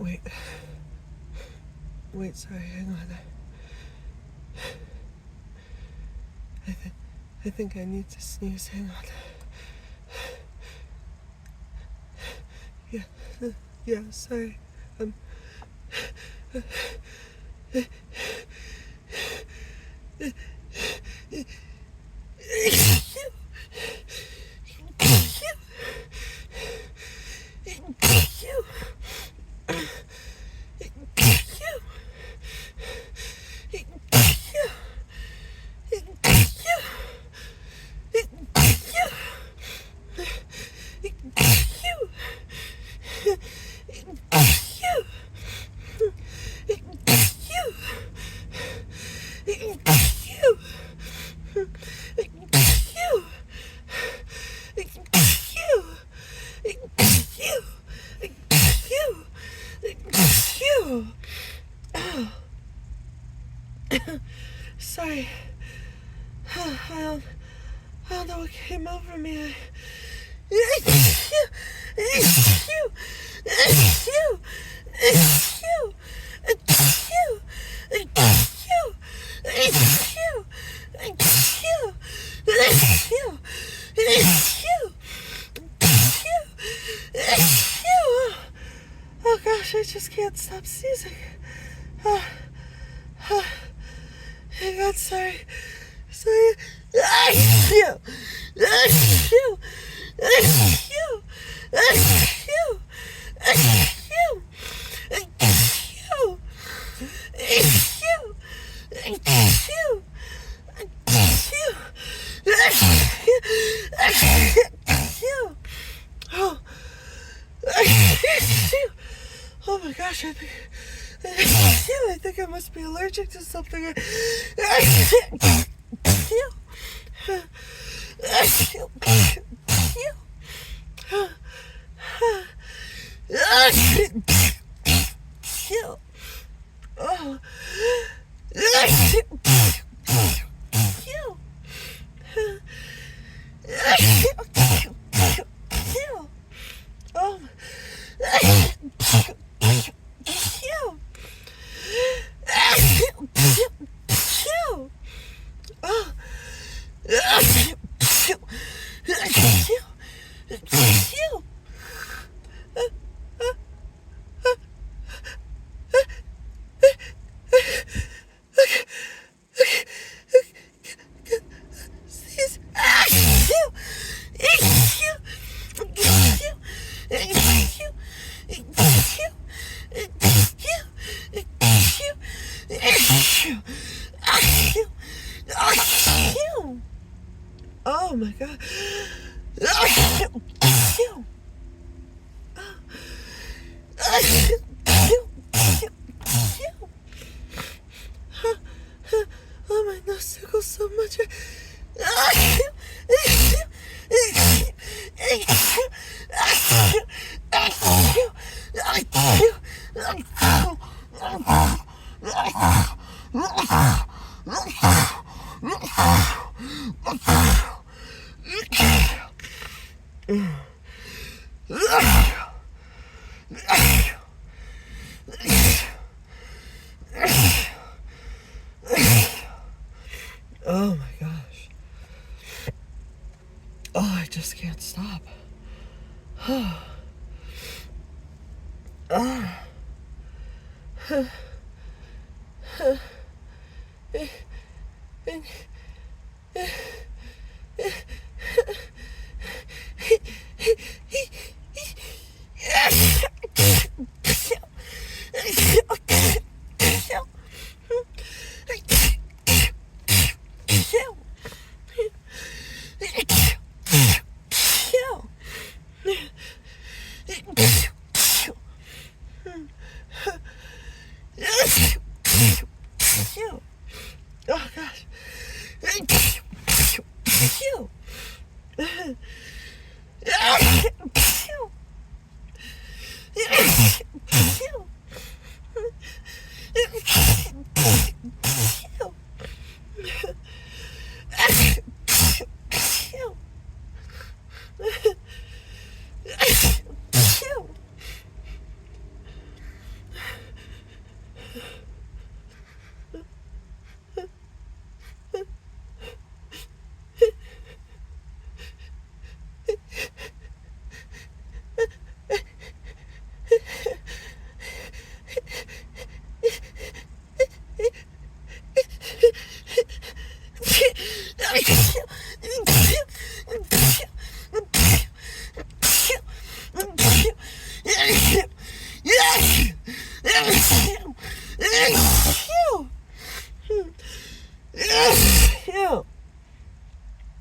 Wait. Wait, sorry, hang on. I think I need to sneeze. Hang on. Yeah, sorry. Sorry. I don't know what came over me. Oh gosh, I just can't stop sneezing. Hang on, sorry. Oh my gosh, I think I must be allergic to something. Oh my god. Oh, my nose tickles so much. Oh my gosh. Oh, I just can't stop. Oh gosh.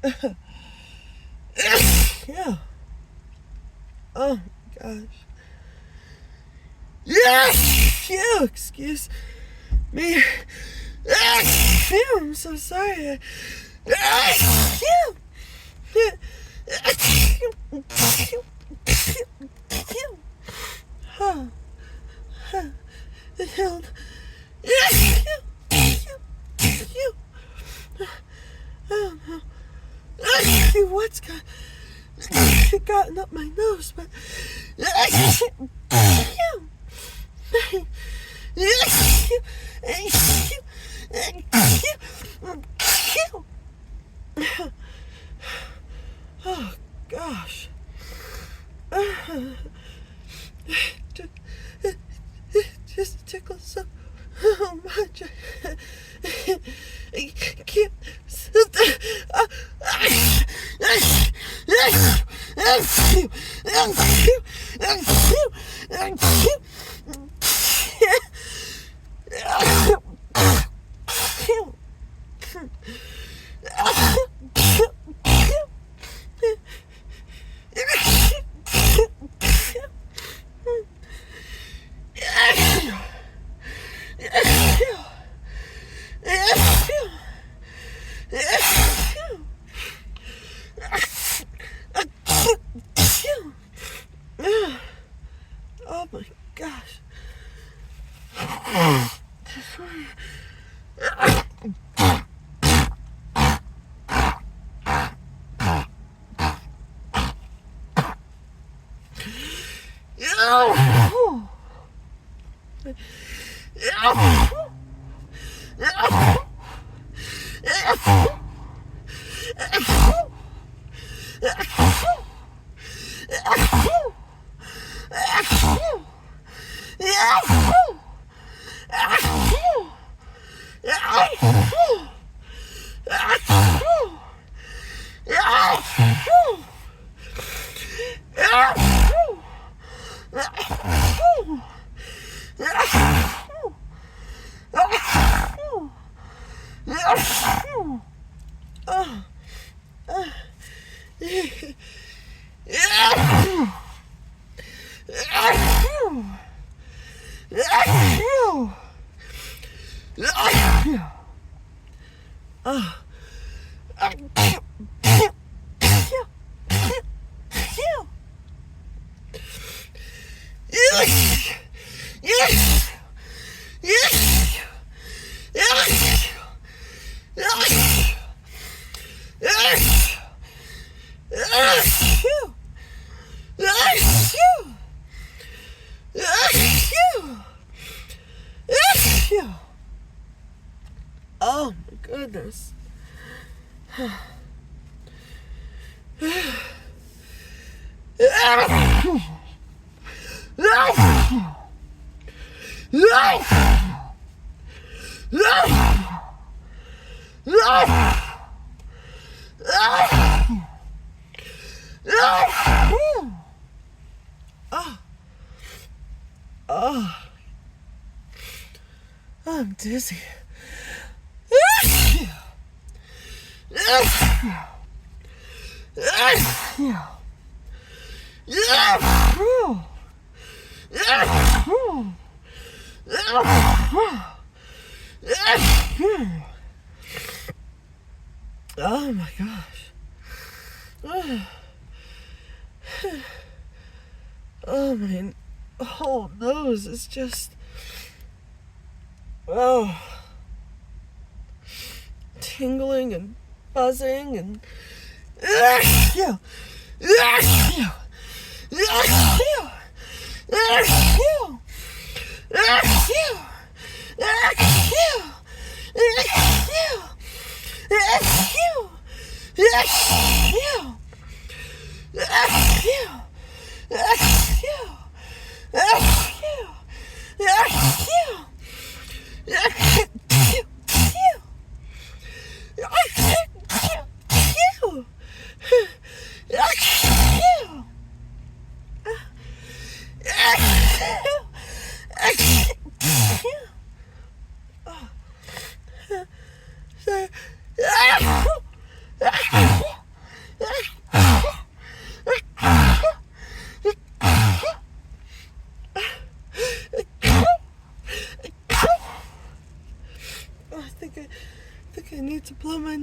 Yeah. Oh my gosh. Yeah. Excuse me. I'm so sorry. What's gotten up my nose, but oh gosh. Just tickles so much. I can't. Oh my gosh. Oh my goodness. Oh, I'm dizzy. Oh my gosh. Oh, my whole nose is just, tingling and buzzing and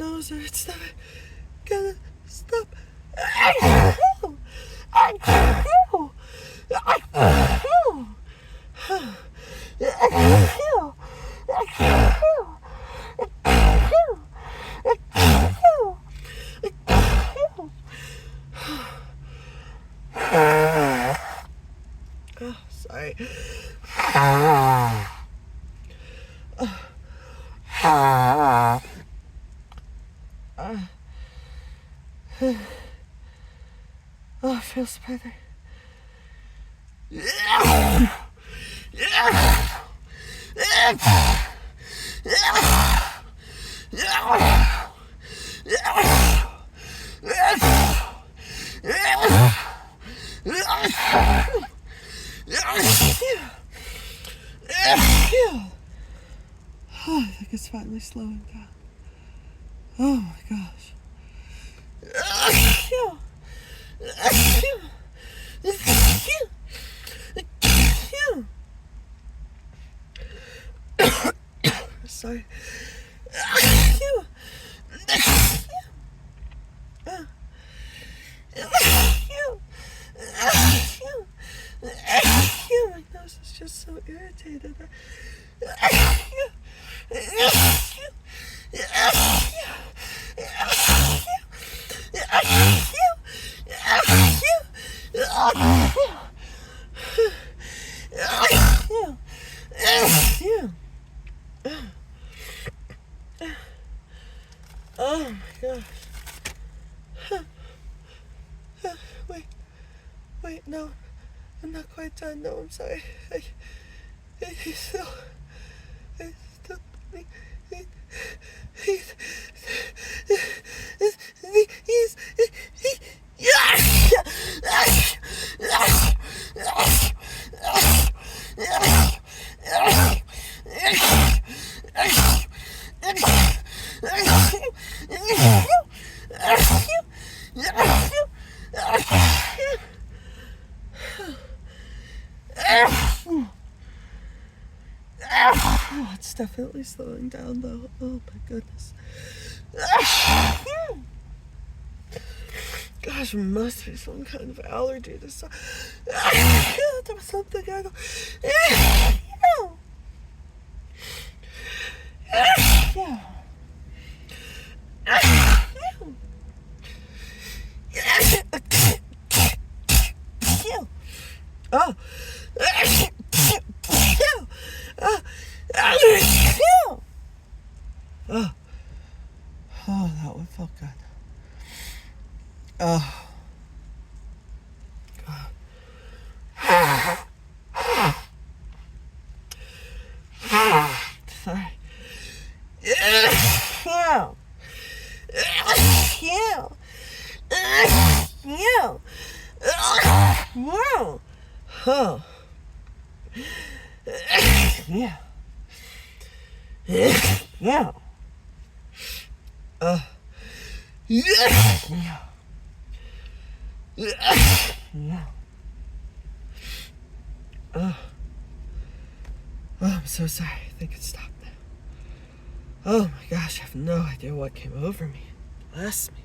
nose hurts. Stop it. Gotta stop. Achoo! Achoo! Achoo! Achoo! Oh, sorry. Oh, it feels better. Oh, I think it's finally slowing down. Oh my gosh. Sorry. My nose is just so irritated. Oh my gosh. Wait, no. I'm not quite done. No, I'm sorry. He's still Oh, it's definitely slowing down though. Oh my goodness. Gosh, there must be some kind of allergy to something. There was something I don't. Oh. Oh, that one felt good. Oh. Sorry. Oh. Yeah. Yeah. Yeah. Yeah. Oh, I'm so sorry. I think it stopped now. Oh my gosh, I have no idea what came over me. Bless me.